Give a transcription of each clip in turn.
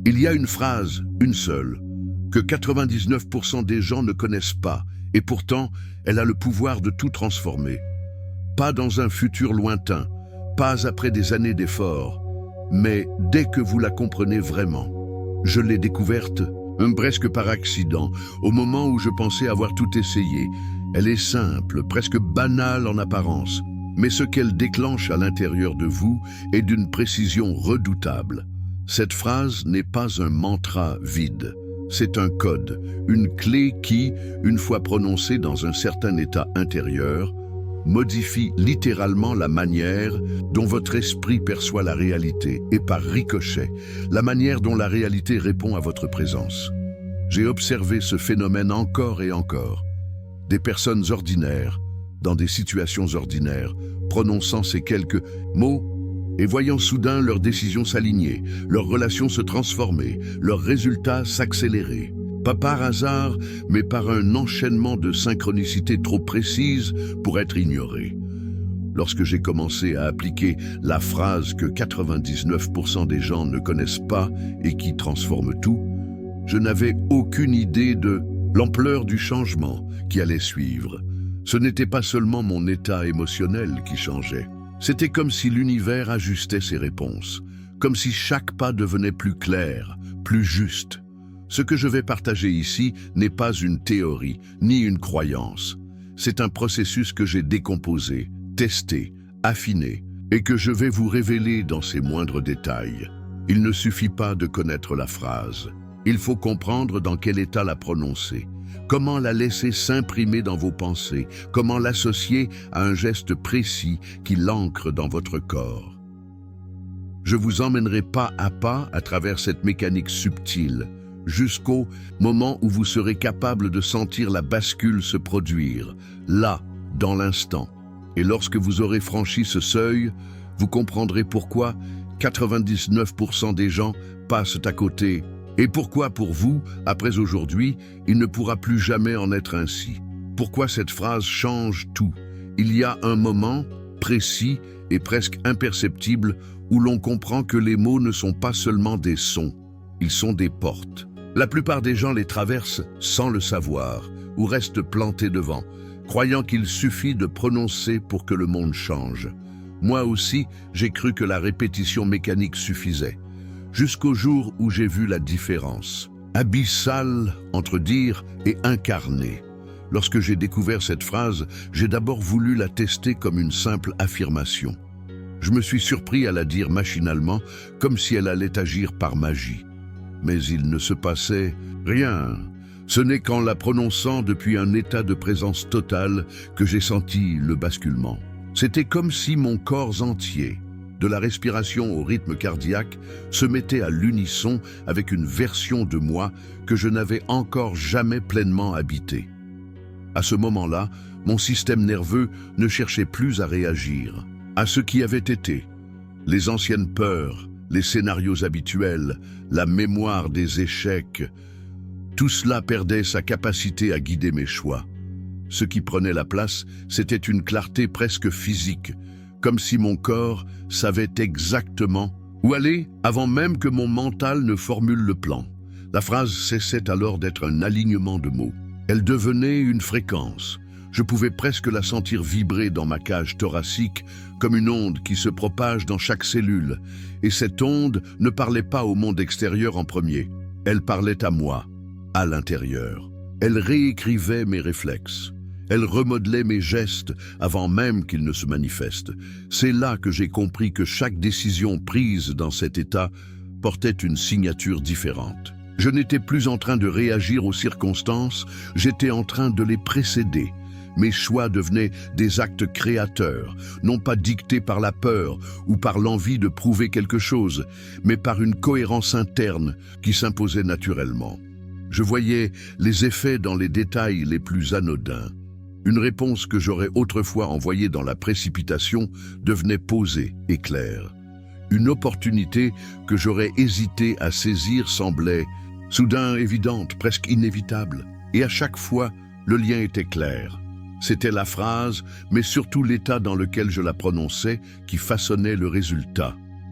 Il y a une phrase, une seule, que 99% des gens ne connaissent pas, et pourtant, elle a le pouvoir de tout transformer. Pas dans un futur lointain, pas après des années d'efforts, mais dès que vous la comprenez vraiment. Je l'ai découverte, presque par accident, au moment où je pensais avoir tout essayé. Elle est simple, presque banale en apparence, mais ce qu'elle déclenche à l'intérieur de vous est d'une précision redoutable. Cette phrase n'est pas un mantra vide. C'est un code, une clé qui, une fois prononcée dans un certain état intérieur, modifie littéralement la manière dont votre esprit perçoit la réalité et par ricochet, la manière dont la réalité répond à votre présence. J'ai observé ce phénomène encore et encore. Des personnes ordinaires, dans des situations ordinaires, prononçant ces quelques mots et voyant soudain leurs décisions s'aligner, leurs relations se transformer, leurs résultats s'accélérer. Pas par hasard, mais par un enchaînement de synchronicités trop précises pour être ignorées. Lorsque j'ai commencé à appliquer la phrase que 99% des gens ne connaissent pas et qui transforme tout, je n'avais aucune idée de l'ampleur du changement qui allait suivre. Ce n'était pas seulement mon état émotionnel qui changeait. C'était comme si l'univers ajustait ses réponses, comme si chaque pas devenait plus clair, plus juste. Ce que je vais partager ici n'est pas une théorie, ni une croyance. C'est un processus que j'ai décomposé, testé, affiné, et que je vais vous révéler dans ses moindres détails. Il ne suffit pas de connaître la phrase. Il faut comprendre dans quel état la prononcer, comment la laisser s'imprimer dans vos pensées, comment l'associer à un geste précis qui l'ancre dans votre corps. Je vous emmènerai pas à travers cette mécanique subtile, jusqu'au moment où vous serez capable de sentir la bascule se produire, là, dans l'instant. Et lorsque vous aurez franchi ce seuil, vous comprendrez pourquoi 99% des gens passent à côté, et pourquoi pour vous, après aujourd'hui, il ne pourra plus jamais en être ainsi. Pourquoi cette phrase change tout. Il y a un moment précis et presque imperceptible où l'on comprend que les mots ne sont pas seulement des sons, ils sont des portes. La plupart des gens les traversent sans le savoir ou restent plantés devant, croyant qu'il suffit de prononcer pour que le monde change. Moi aussi, j'ai cru que la répétition mécanique suffisait, jusqu'au jour où j'ai vu la différence, abyssale entre dire et incarner. Lorsque j'ai découvert cette phrase, j'ai d'abord voulu la tester comme une simple affirmation. Je me suis surpris à la dire machinalement, comme si elle allait agir par magie. Mais il ne se passait rien. Ce n'est qu'en la prononçant depuis un état de présence totale que j'ai senti le basculement. C'était comme si mon corps entier, de la respiration au rythme cardiaque, se mettait à l'unisson avec une version de moi que je n'avais encore jamais pleinement habitée. À ce moment-là, mon système nerveux ne cherchait plus à réagir à ce qui avait été. Les anciennes peurs, les scénarios habituels, la mémoire des échecs, tout cela perdait sa capacité à guider mes choix. Ce qui prenait la place, c'était une clarté presque physique, comme si mon corps savait exactement où aller avant même que mon mental ne formule le plan. La phrase cessait alors d'être un alignement de mots. Elle devenait une fréquence. Je pouvais presque la sentir vibrer dans ma cage thoracique comme une onde qui se propage dans chaque cellule. Et cette onde ne parlait pas au monde extérieur en premier. Elle parlait à moi, à l'intérieur. Elle réécrivait mes réflexes. Elle remodelait mes gestes avant même qu'ils ne se manifestent. C'est là que j'ai compris que chaque décision prise dans cet état portait une signature différente. Je n'étais plus en train de réagir aux circonstances, j'étais en train de les précéder. Mes choix devenaient des actes créateurs, non pas dictés par la peur ou par l'envie de prouver quelque chose, mais par une cohérence interne qui s'imposait naturellement. Je voyais les effets dans les détails les plus anodins. Une réponse que j'aurais autrefois envoyée dans la précipitation devenait posée et claire. Une opportunité que j'aurais hésité à saisir semblait soudain évidente, presque inévitable. Et à chaque fois, le lien était clair. C'était la phrase, mais surtout l'état dans lequel je la prononçais, qui façonnait le résultat. 99% des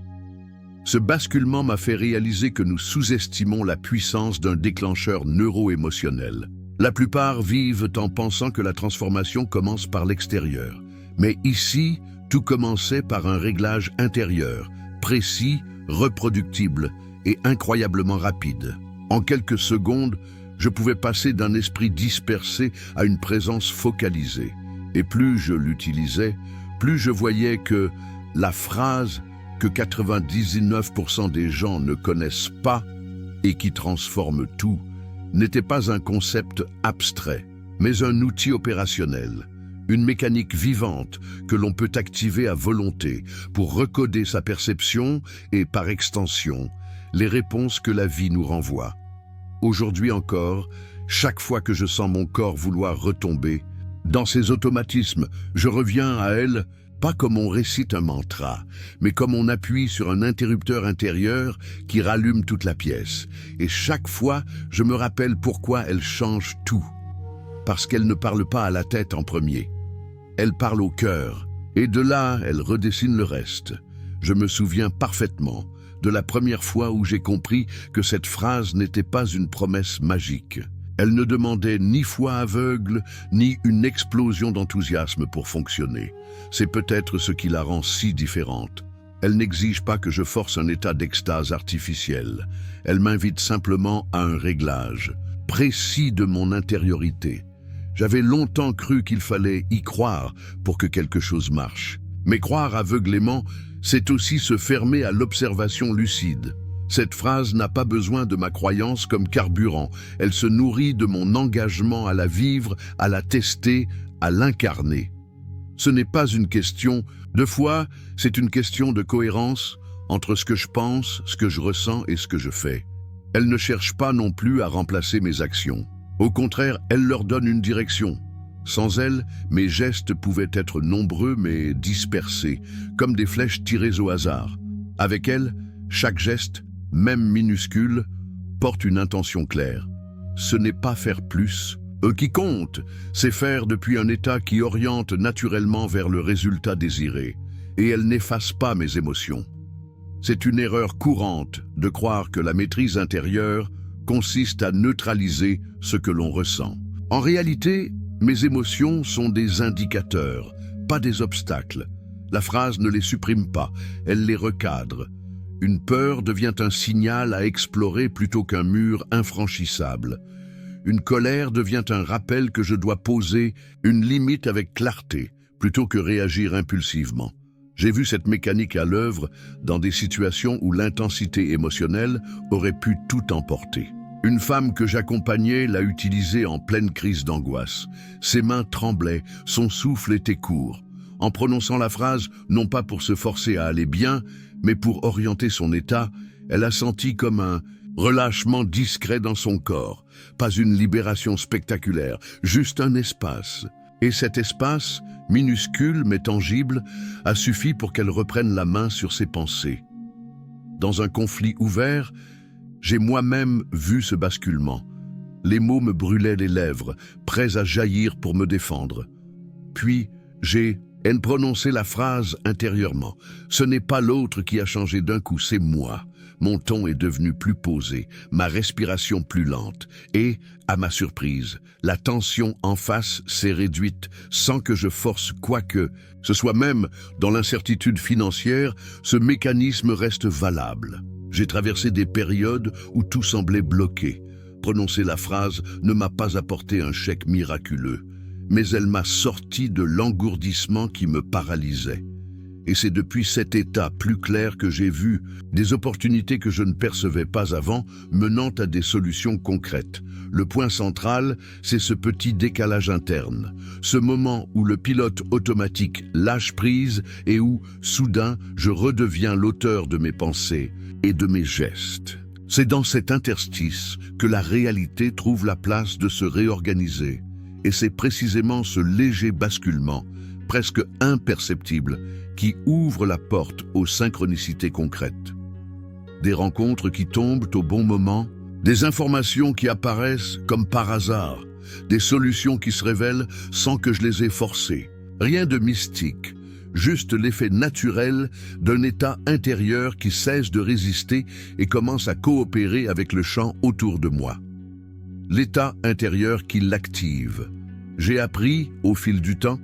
gens ne connaissent pas et pourtant, il y a un moment précis où l'on comprend que les mots ne sont pas seulement des sons, ils sont des portes. La plupart des gens les traversent sans le savoir ou restent plantés devant, croyant qu'il suffit de prononcer pour que le monde change. Moi aussi, j'ai cru que la répétition mécanique suffisait, jusqu'au moment où j'ai vu la différence. Ce basculement m'a fait réaliser que nous sous-estimons la puissance d'un déclencheur neuro-émotionnel. La plupart vivent en pensant que la transformation commence par l'extérieur. Mais ici, tout commençait par un réglage intérieur, précis, reproductible et incroyablement rapide. En quelques secondes, je pouvais passer d'un esprit dispersé à une présence focalisée. Et plus je l'utilisais, plus je voyais que la phrase que 99% des gens ne connaissent pas et qui transforme tout n'était pas un concept abstrait, mais un outil opérationnel, une mécanique vivante que l'on peut activer à volonté pour recoder sa perception et, par extension, les réponses que la vie nous renvoie. Aujourd'hui encore, chaque fois que je sens mon corps vouloir retomber, dans ces automatismes, je reviens à elle, pas comme on récite un mantra, mais comme on appuie sur un interrupteur intérieur qui rallume toute la pièce. Et chaque fois, je me rappelle pourquoi elle change tout. Parce qu'elle ne parle pas à la tête en premier. Elle parle au cœur, et de là, elle redessine le reste. Je me souviens parfaitement de la première fois où j'ai compris que cette phrase n'était pas une promesse magique. Elle ne demandait ni foi aveugle, ni une explosion d'enthousiasme pour fonctionner. C'est peut-être ce qui la rend si différente. Elle n'exige pas que je force un état d'extase artificielle. Elle m'invite simplement à un réglage, précis de mon intériorité. J'avais longtemps cru qu'il fallait y croire pour que quelque chose marche. Mais croire aveuglément, c'est aussi se fermer à l'observation lucide. Cette phrase n'a pas besoin de ma croyance comme carburant. Elle se nourrit de mon engagement à la vivre, à la tester, à l'incarner. Ce n'est pas une question de foi, c'est une question de cohérence entre ce que je pense, ce que je ressens et ce que je fais. Elle ne cherche pas non plus à remplacer mes actions. Au contraire, elle leur donne une direction. Sans elle, mes gestes pouvaient être nombreux mais dispersés, comme des flèches tirées au hasard. Avec elle, chaque geste, même minuscule, porte une intention claire. Ce n'est pas faire plus. Qui compte, c'est faire depuis un état qui oriente naturellement vers le résultat désiré. Et elle n'efface pas mes émotions. C'est une erreur courante de croire que la maîtrise intérieure consiste à neutraliser ce que l'on ressent. En réalité, mes émotions sont des indicateurs, pas des obstacles. La phrase ne les supprime pas, elle les recadre. Une peur devient un signal à explorer plutôt qu'un mur infranchissable. Une colère devient un rappel que je dois poser une limite avec clarté, plutôt que réagir impulsivement. J'ai vu cette mécanique à l'œuvre dans des situations où l'intensité émotionnelle aurait pu tout emporter. Une femme que j'accompagnais l'a utilisée en pleine crise d'angoisse. Ses mains tremblaient, son souffle était court. En prononçant la phrase, non pas pour se forcer à aller bien, mais pour orienter son état, elle a senti comme un relâchement discret dans son corps. Pas une libération spectaculaire, juste un espace. Et cet espace, minuscule mais tangible, a suffi pour qu'elle reprenne la main sur ses pensées. Dans un conflit ouvert, j'ai moi-même vu ce basculement. Les mots me brûlaient les lèvres, prêts à jaillir pour me défendre. Puis, j'ai prononcé la phrase intérieurement. Ce n'est pas l'autre qui a changé d'un coup, c'est moi. Mon ton est devenu plus posé, ma respiration plus lente. Et, à ma surprise, la tension en face s'est réduite sans que je force quoi que ce soit. Même dans l'incertitude financière, ce mécanisme reste valable. J'ai traversé des périodes où tout semblait bloqué. Prononcer la phrase ne m'a pas apporté un chèque miraculeux, mais elle m'a sorti de l'engourdissement qui me paralysait. Et c'est depuis cet état plus clair que j'ai vu des opportunités que je ne percevais pas avant menant à des solutions concrètes. Le point central, c'est ce petit décalage interne, ce moment où le pilote automatique lâche prise et où, soudain, je redeviens l'auteur de mes pensées et de mes gestes. C'est dans cet interstice que la réalité trouve la place de se réorganiser. Et c'est précisément ce léger basculement, presque imperceptible, qui ouvre la porte aux synchronicités concrètes. Des rencontres qui tombent au bon moment, des informations qui apparaissent comme par hasard, des solutions qui se révèlent sans que je les ai forcées. Rien de mystique, juste l'effet naturel d'un état intérieur qui cesse de résister et commence à coopérer avec le champ autour de moi. L'état intérieur qui l'active. J'ai appris, au fil du temps,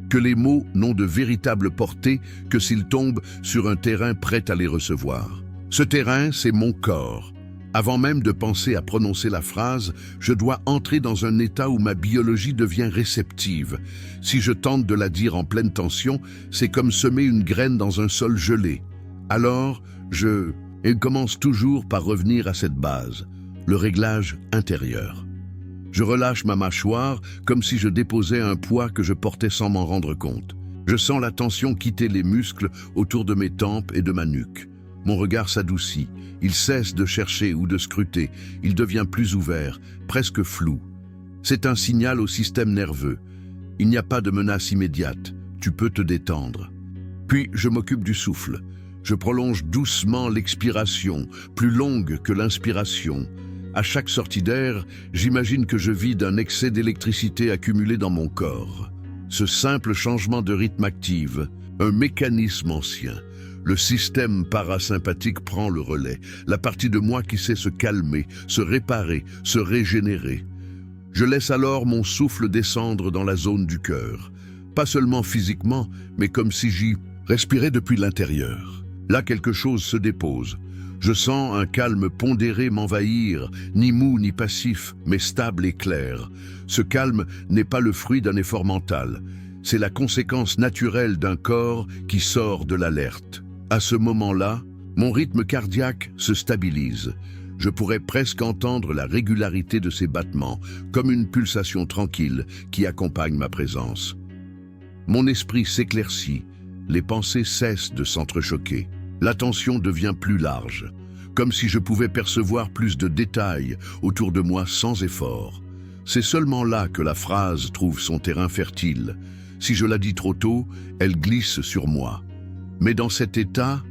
que les mots n'ont de véritable portée que s'ils tombent sur un terrain prêt à les recevoir. Ce terrain, c'est mon corps. Avant même de penser à prononcer la phrase, je dois entrer dans un état où ma biologie devient réceptive. Si je tente de la dire en pleine tension, c'est comme semer une graine dans un sol gelé. Alors, elle commence toujours par revenir à cette base, le réglage intérieur. Je relâche ma mâchoire comme si je déposais un poids que je portais sans m'en rendre compte. Je sens la tension quitter les muscles autour de mes tempes et de ma nuque. Mon regard s'adoucit, il cesse de chercher ou de scruter, il devient plus ouvert, presque flou. C'est un signal au système nerveux. Il n'y a pas de menace immédiate, tu peux te détendre. Puis je m'occupe du souffle. Je prolonge doucement l'expiration, plus longue que l'inspiration. À chaque sortie d'air, j'imagine que je vide un excès d'électricité accumulé dans mon corps. Ce simple changement de rythme active un mécanisme ancien. Le système parasympathique prend le relais, la partie de moi qui sait se calmer, se réparer, se régénérer. Je laisse alors mon souffle descendre dans la zone du cœur, pas seulement physiquement, mais comme si j'y respirais depuis l'intérieur. Là, quelque chose se dépose. Je sens un calme pondéré m'envahir, ni mou ni passif, mais stable et clair. Ce calme n'est pas le fruit d'un effort mental, c'est la conséquence naturelle d'un corps qui sort de l'alerte. À ce moment-là, mon rythme cardiaque se stabilise. Je pourrais presque entendre la régularité de ses battements, comme une pulsation tranquille qui accompagne ma présence. Mon esprit s'éclaircit, les pensées cessent de s'entrechoquer. L'attention devient plus large, comme si je pouvais percevoir plus de détails autour de moi sans effort. C'est seulement là que la phrase trouve son terrain fertile. Si je la dis trop tôt, elle glisse sur moi. Mais dans cet état,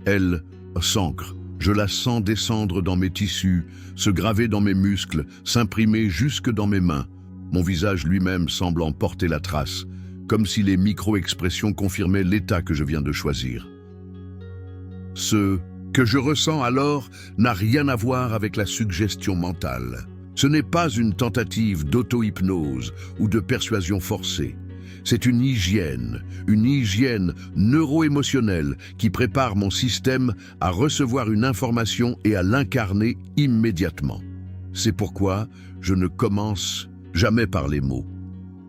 elle s'ancre. Je la sens descendre dans mes tissus, se graver dans mes muscles, s'imprimer jusque dans mes mains. Mon visage lui-même semble en porter la trace, comme si les micro-expressions confirmaient l'état que je viens de choisir. Ce que je ressens alors n'a rien à voir avec la suggestion mentale. Ce n'est pas une tentative d'auto-hypnose ou de persuasion forcée. C'est une hygiène neuro-émotionnelle qui prépare mon système à recevoir une information et à l'incarner immédiatement. C'est pourquoi je ne commence jamais par les mots.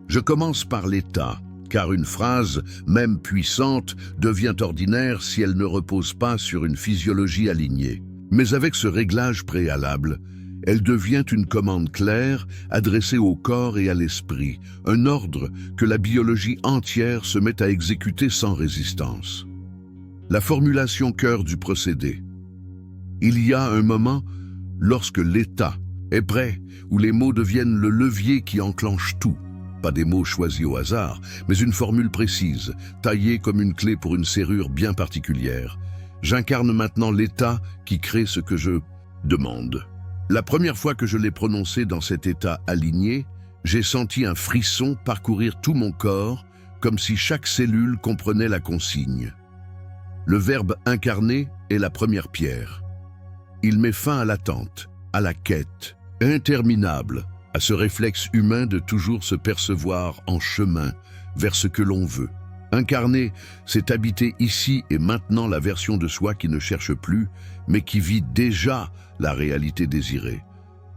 Je commence par l'état, car une phrase, même puissante, devient ordinaire si elle ne repose pas sur une physiologie alignée. Mais avec ce réglage préalable, elle devient une commande claire, adressée au corps et à l'esprit, un ordre que la biologie entière se met à exécuter sans résistance. La formulation cœur du procédé. Il y a un moment, lorsque l'état est prêt, où les mots deviennent le levier qui enclenche tout. Pas des mots choisis au hasard, mais une formule précise, taillée comme une clé pour une serrure bien particulière. J'incarne maintenant l'état qui crée ce que je demande. La première fois que je l'ai prononcé dans cet état aligné, j'ai senti un frisson parcourir tout mon corps, comme si chaque cellule comprenait la consigne. Le verbe incarner est la première pierre. Il met fin à l'attente, à la quête, interminable, à ce réflexe humain de toujours se percevoir en chemin vers ce que l'on veut. Incarner, c'est habiter ici et maintenant la version de soi qui ne cherche plus, mais qui vit déjà la réalité désirée.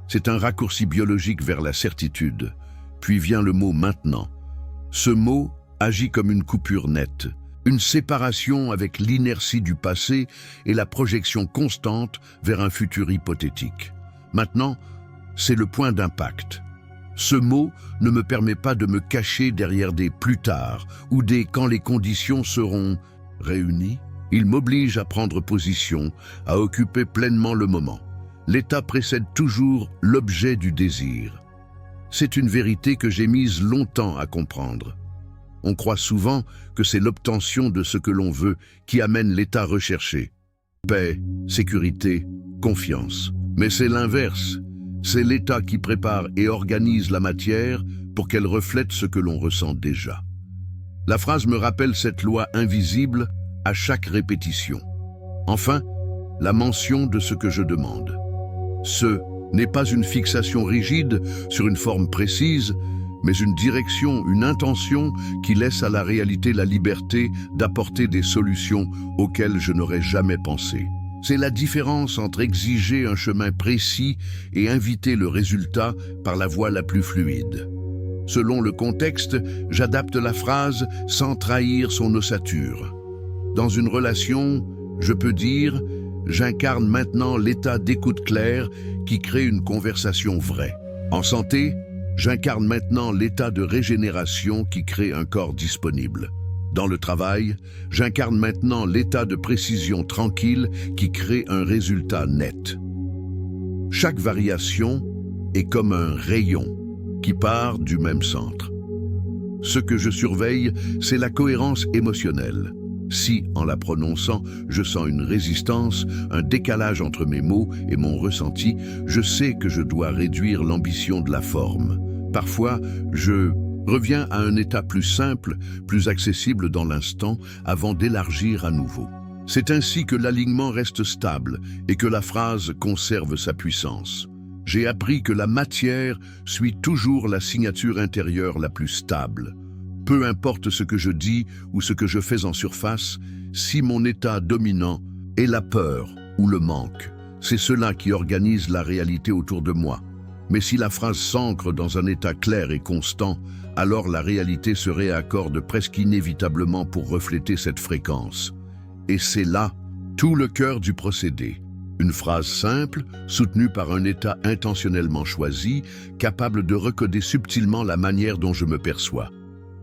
C'est un raccourci biologique vers la certitude. Puis vient le mot « maintenant ». Ce mot agit comme une coupure nette, une séparation avec l'inertie du passé et la projection constante vers un futur hypothétique. Maintenant, c'est le point d'impact. Ce mot ne me permet pas de me cacher derrière des « plus tard » ou des « quand les conditions seront réunies ». Il m'oblige à prendre position, à occuper pleinement le moment. L'état précède toujours l'objet du désir. C'est une vérité que j'ai mise longtemps à comprendre. On croit souvent que c'est l'obtention de ce que l'on veut qui amène l'état recherché. Paix, sécurité, confiance. Mais c'est l'inverse. C'est l'état qui prépare et organise la matière pour qu'elle reflète ce que l'on ressent déjà. La phrase me rappelle cette loi invisible à chaque répétition. Enfin, la mention de ce que je demande. Ce n'est pas une fixation rigide sur une forme précise, mais une direction, une intention qui laisse à la réalité la liberté d'apporter des solutions auxquelles je n'aurais jamais pensé. C'est la différence entre exiger un chemin précis et inviter le résultat par la voie la plus fluide. Selon le contexte, j'adapte la phrase sans trahir son ossature. Dans une relation, je peux dire « J'incarne maintenant l'état d'écoute claire qui crée une conversation vraie ». En santé, j'incarne maintenant l'état de régénération qui crée un corps disponible. Dans le travail, j'incarne maintenant l'état de précision tranquille qui crée un résultat net. Chaque variation est comme un rayon qui part du même centre. Ce que je surveille, c'est la cohérence émotionnelle. Si, en la prononçant, je sens une résistance, un décalage entre mes mots et mon ressenti, je sais que je dois réduire l'ambition de la forme. Parfois, je reviens à un état plus simple, plus accessible dans l'instant, avant d'élargir à nouveau. C'est ainsi que l'alignement reste stable et que la phrase conserve sa puissance. J'ai appris que la matière suit toujours la signature intérieure la plus stable. Peu importe ce que je dis ou ce que je fais en surface, si mon état dominant est la peur ou le manque, c'est cela qui organise la réalité autour de moi. Mais si la phrase s'ancre dans un état clair et constant, alors la réalité se réaccorde presque inévitablement pour refléter cette fréquence. Et c'est là tout le cœur du procédé. Une phrase simple, soutenue par un état intentionnellement choisi, capable de recoder subtilement la manière dont je me perçois.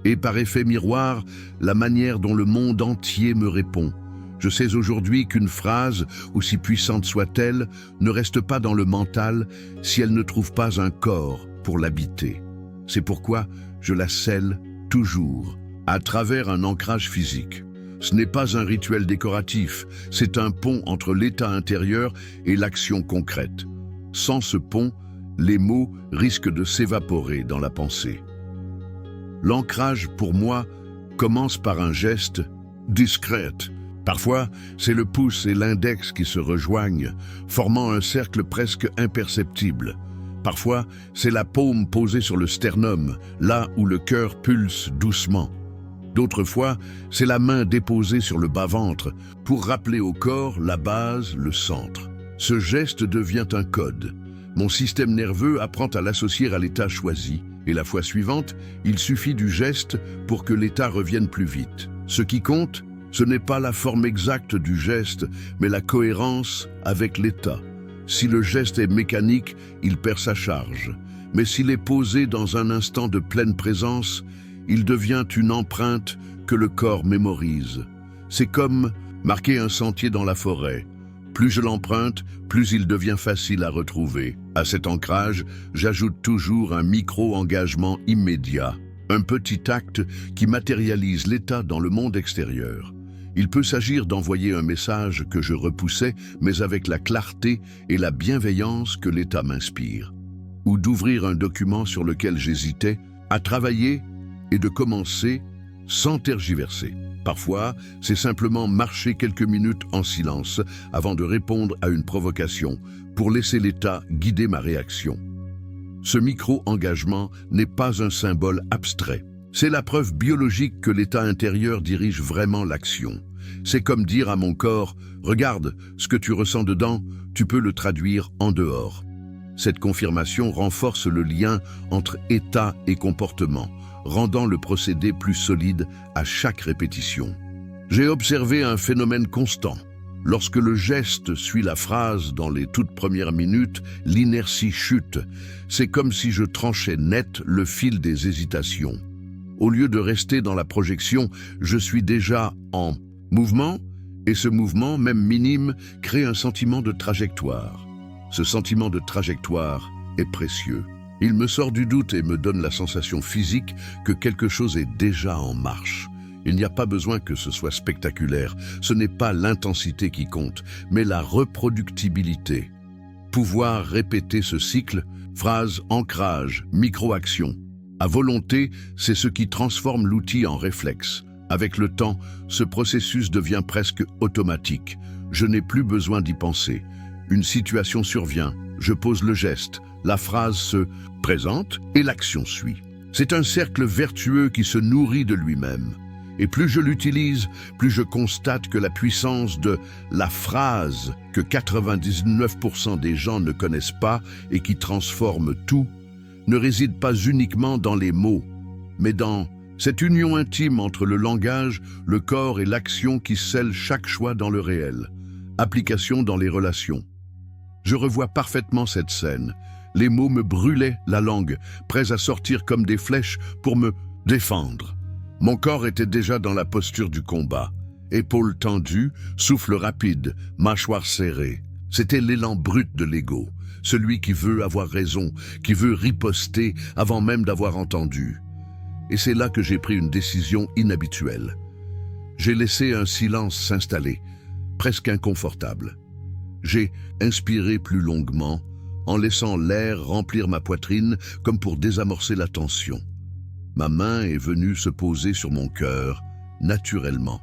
Et par effet miroir, la manière dont le monde entier me répond. Je sais aujourd'hui qu'une phrase, aussi puissante soit-elle, ne reste pas dans le mental si elle ne trouve pas un corps pour l'habiter. C'est pourquoi je la scelle toujours, à travers un ancrage physique. Ce n'est pas un rituel décoratif, c'est un pont entre l'état intérieur et l'action concrète. Sans ce pont, les mots risquent de s'évaporer dans la pensée. L'ancrage, pour moi, commence par un geste discret. Parfois, c'est le pouce et l'index qui se rejoignent, formant un cercle presque imperceptible. Parfois, c'est la paume posée sur le sternum, là où le cœur pulse doucement. D'autres fois, c'est la main déposée sur le bas-ventre pour rappeler au corps la base, le centre. Ce geste devient un code. Mon système nerveux apprend à l'associer à l'état choisi, et la fois suivante, il suffit du geste pour que l'état revienne plus vite. Ce qui compte, ce n'est pas la forme exacte du geste, mais la cohérence avec l'état. Si le geste est mécanique, il perd sa charge. Mais s'il est posé dans un instant de pleine présence, il devient une empreinte que le corps mémorise. C'est comme marquer un sentier dans la forêt. Plus je l'emprunte, plus il devient facile à retrouver. À cet ancrage, j'ajoute toujours un micro-engagement immédiat, un petit acte qui matérialise l'état dans le monde extérieur. Il peut s'agir d'envoyer un message que je repoussais, mais avec la clarté et la bienveillance que l'état m'inspire. Ou d'ouvrir un document sur lequel j'hésitais, à travailler et de commencer sans tergiverser. Parfois, c'est simplement marcher quelques minutes en silence avant de répondre à une provocation pour laisser l'état guider ma réaction. Ce micro-engagement n'est pas un symbole abstrait. C'est la preuve biologique que l'état intérieur dirige vraiment l'action. C'est comme dire à mon corps « Regarde, ce que tu ressens dedans, tu peux le traduire en dehors ». Cette confirmation renforce le lien entre état et comportement, rendant le procédé plus solide à chaque répétition. J'ai observé un phénomène constant. Lorsque le geste suit la phrase dans les toutes premières minutes, l'inertie chute. C'est comme si je tranchais net le fil des hésitations. Au lieu de rester dans la projection, je suis déjà en mouvement, et ce mouvement, même minime, crée un sentiment de trajectoire. Ce sentiment de trajectoire est précieux. Il me sort du doute et me donne la sensation physique que quelque chose est déjà en marche. Il n'y a pas besoin que ce soit spectaculaire. Ce n'est pas l'intensité qui compte, mais la reproductibilité. Pouvoir répéter ce cycle, phrase, ancrage, micro-action. À volonté, c'est ce qui transforme l'outil en réflexe. Avec le temps, ce processus devient presque automatique. Je n'ai plus besoin d'y penser. Une situation survient, je pose le geste, la phrase se présente et l'action suit. C'est un cercle vertueux qui se nourrit de lui-même. Et plus je l'utilise, plus je constate que la puissance de la phrase que 99% des gens ne connaissent pas et qui transforme tout, ne réside pas uniquement dans les mots, mais dans cette union intime entre le langage, le corps et l'action qui scelle chaque choix dans le réel. Application dans les relations. Je revois parfaitement cette scène. Les mots me brûlaient la langue, prêts à sortir comme des flèches pour me défendre. Mon corps était déjà dans la posture du combat. Épaules tendues, souffle rapide, mâchoire serrée. C'était l'élan brut de l'ego, celui qui veut avoir raison, qui veut riposter avant même d'avoir entendu. Et c'est là que j'ai pris une décision inhabituelle. J'ai laissé un silence s'installer, presque inconfortable. J'ai inspiré plus longuement, en laissant l'air remplir ma poitrine comme pour désamorcer la tension. Ma main est venue se poser sur mon cœur, naturellement,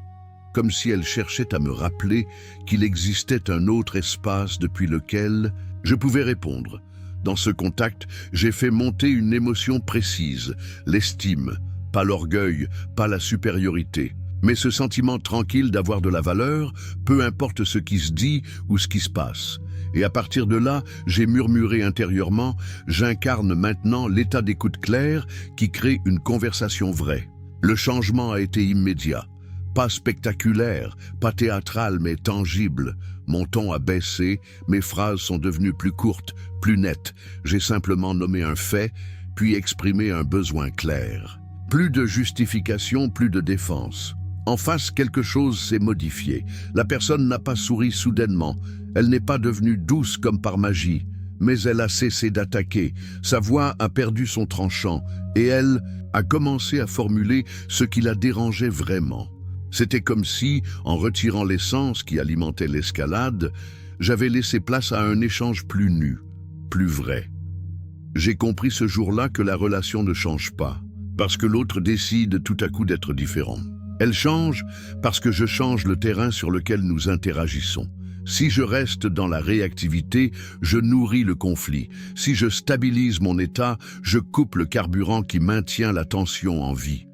comme si elle cherchait à me rappeler qu'il existait un autre espace depuis lequel je pouvais répondre. Dans ce contact, j'ai fait monter une émotion précise, l'estime, pas l'orgueil, pas la supériorité, mais ce sentiment tranquille d'avoir de la valeur, peu importe ce qui se dit ou ce qui se passe. Et à partir de là, j'ai murmuré intérieurement, j'incarne maintenant l'état d'écoute claire qui crée une conversation vraie. Le changement a été immédiat. Pas spectaculaire, pas théâtral, mais tangible. Mon ton a baissé, mes phrases sont devenues plus courtes, plus nettes. J'ai simplement nommé un fait, puis exprimé un besoin clair. Plus de justification, plus de défense. En face, quelque chose s'est modifié. La personne n'a pas souri soudainement. Elle n'est pas devenue douce comme par magie, mais elle a cessé d'attaquer. Sa voix a perdu son tranchant et elle a commencé à formuler ce qui la dérangeait vraiment. C'était comme si, en retirant l'essence qui alimentait l'escalade, j'avais laissé place à un échange plus nu, plus vrai. J'ai compris ce jour-là que la relation ne change pas, parce que l'autre décide tout à coup d'être différent. Elle change parce que je change le terrain sur lequel nous interagissons. Si je reste dans la réactivité, je nourris le conflit. Si je stabilise mon état, je coupe le carburant qui maintient la tension en vie.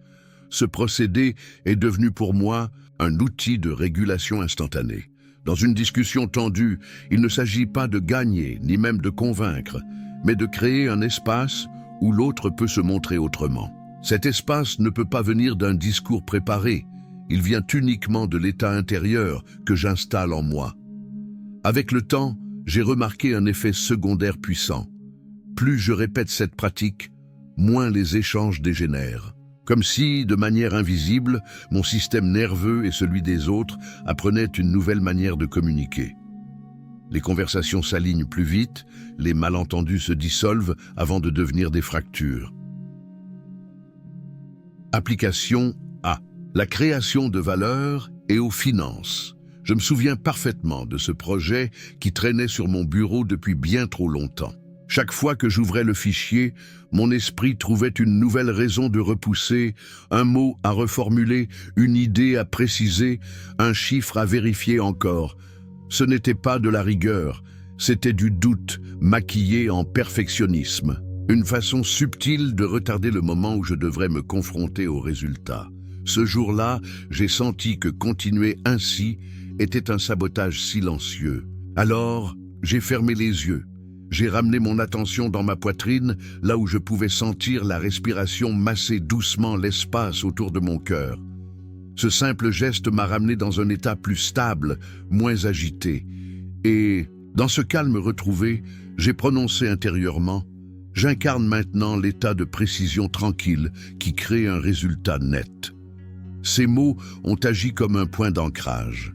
Ce procédé est devenu pour moi un outil de régulation instantanée. Dans une discussion tendue, il ne s'agit pas de gagner, ni même de convaincre, mais de créer un espace où l'autre peut se montrer autrement. Cet espace ne peut pas venir d'un discours préparé, il vient uniquement de l'état intérieur que j'installe en moi. Avec le temps, j'ai remarqué un effet secondaire puissant. Plus je répète cette pratique, moins les échanges dégénèrent. Comme si, de manière invisible, mon système nerveux et celui des autres apprenaient une nouvelle manière de communiquer. Les conversations s'alignent plus vite, les malentendus se dissolvent avant de devenir des fractures. Application A. La création de valeur et aux finances. Je me souviens parfaitement de ce projet qui traînait sur mon bureau depuis bien trop longtemps. Chaque fois que j'ouvrais le fichier, mon esprit trouvait une nouvelle raison de repousser, un mot à reformuler, une idée à préciser, un chiffre à vérifier encore. Ce n'était pas de la rigueur, c'était du doute maquillé en perfectionnisme. Une façon subtile de retarder le moment où je devrais me confronter au résultat. Ce jour-là, j'ai senti que continuer ainsi était un sabotage silencieux. Alors, j'ai fermé les yeux. J'ai ramené mon attention dans ma poitrine, là où je pouvais sentir la respiration masser doucement l'espace autour de mon cœur. Ce simple geste m'a ramené dans un état plus stable, moins agité. Et, dans ce calme retrouvé, j'ai prononcé intérieurement « J'incarne maintenant l'état de précision tranquille qui crée un résultat net. » Ces mots ont agi comme un point d'ancrage.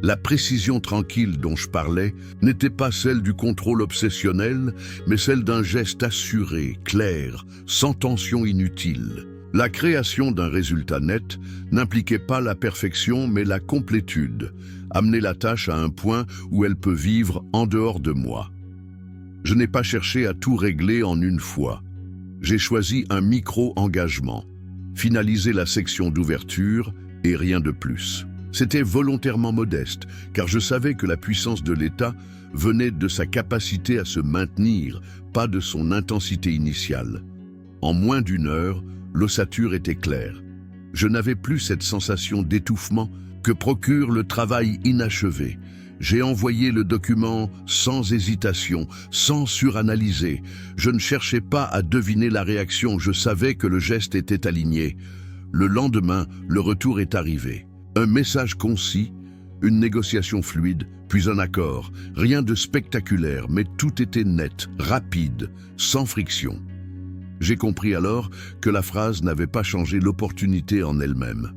La précision tranquille dont je parlais n'était pas celle du contrôle obsessionnel, mais celle d'un geste assuré, clair, sans tension inutile. La création d'un résultat net n'impliquait pas la perfection, mais la complétude, amener la tâche à un point où elle peut vivre en dehors de moi. Je n'ai pas cherché à tout régler en une fois. J'ai choisi un micro-engagement, finaliser la section d'ouverture et rien de plus. C'était volontairement modeste, car je savais que la puissance de l'État venait de sa capacité à se maintenir, pas de son intensité initiale. En moins d'une heure, l'ossature était claire. Je n'avais plus cette sensation d'étouffement que procure le travail inachevé. J'ai envoyé le document sans hésitation, sans suranalyser. Je ne cherchais pas à deviner la réaction, je savais que le geste était aligné. Le lendemain, le retour est arrivé. Un message concis, une négociation fluide, puis un accord. Rien de spectaculaire, mais tout était net, rapide, sans friction. J'ai compris alors que la phrase n'avait pas changé l'opportunité en elle-même.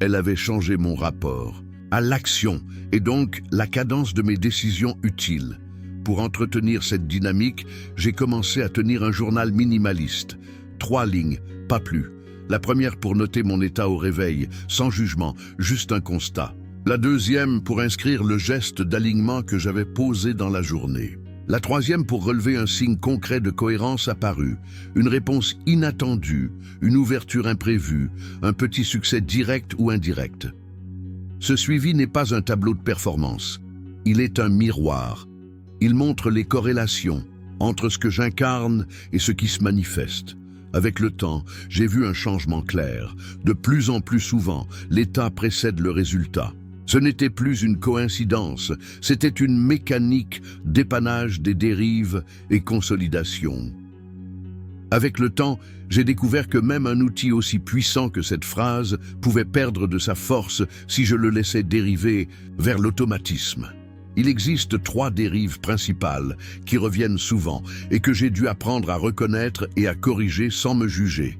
Elle avait changé mon rapport à l'action et donc la cadence de mes décisions utiles. Pour entretenir cette dynamique, j'ai commencé à tenir un journal minimaliste. 3 lignes, pas plus. La première pour noter mon état au réveil, sans jugement, juste un constat. La deuxième pour inscrire le geste d'alignement que j'avais posé dans la journée. La troisième pour relever un signe concret de cohérence apparu, une réponse inattendue, une ouverture imprévue, un petit succès direct ou indirect. Ce suivi n'est pas un tableau de performance, il est un miroir. Il montre les corrélations entre ce que j'incarne et ce qui se manifeste. Avec le temps, j'ai vu un changement clair. De plus en plus souvent, l'état précède le résultat. Ce n'était plus une coïncidence, c'était une mécanique dépannage des dérives et consolidation. Avec le temps, j'ai découvert que même un outil aussi puissant que cette phrase pouvait perdre de sa force si je le laissais dériver vers l'automatisme. Il existe 3 dérives principales qui reviennent souvent et que j'ai dû apprendre à reconnaître et à corriger sans me juger.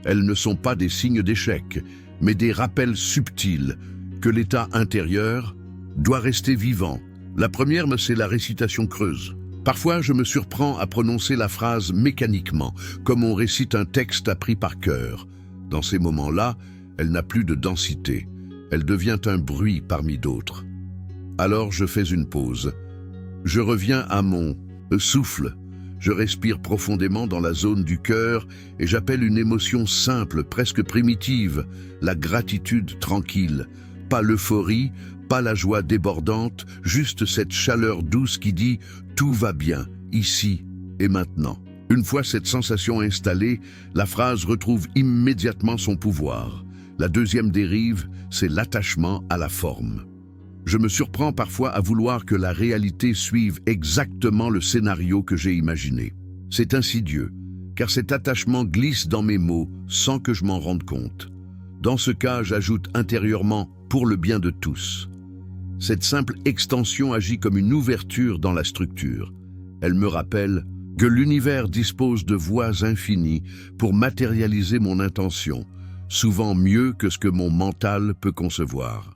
Elles ne sont pas des signes d'échec, mais des rappels subtils que l'état intérieur doit rester vivant. La première, c'est la récitation creuse. Parfois, je me surprends à prononcer la phrase mécaniquement, comme on récite un texte appris par cœur. Dans ces moments-là, elle n'a plus de densité. Elle devient un bruit parmi d'autres. Alors je fais une pause. Je reviens à mon souffle. Je respire profondément dans la zone du cœur et j'appelle une émotion simple, presque primitive, la gratitude tranquille. Pas l'euphorie, pas la joie débordante, juste cette chaleur douce qui dit « tout va bien, ici et maintenant ». Une fois cette sensation installée, la phrase retrouve immédiatement son pouvoir. La deuxième dérive, c'est l'attachement à la forme. Je me surprends parfois à vouloir que la réalité suive exactement le scénario que j'ai imaginé. C'est insidieux, car cet attachement glisse dans mes mots sans que je m'en rende compte. Dans ce cas, j'ajoute intérieurement « pour le bien de tous ». Cette simple extension agit comme une ouverture dans la structure. Elle me rappelle que l'univers dispose de voies infinies pour matérialiser mon intention, souvent mieux que ce que mon mental peut concevoir.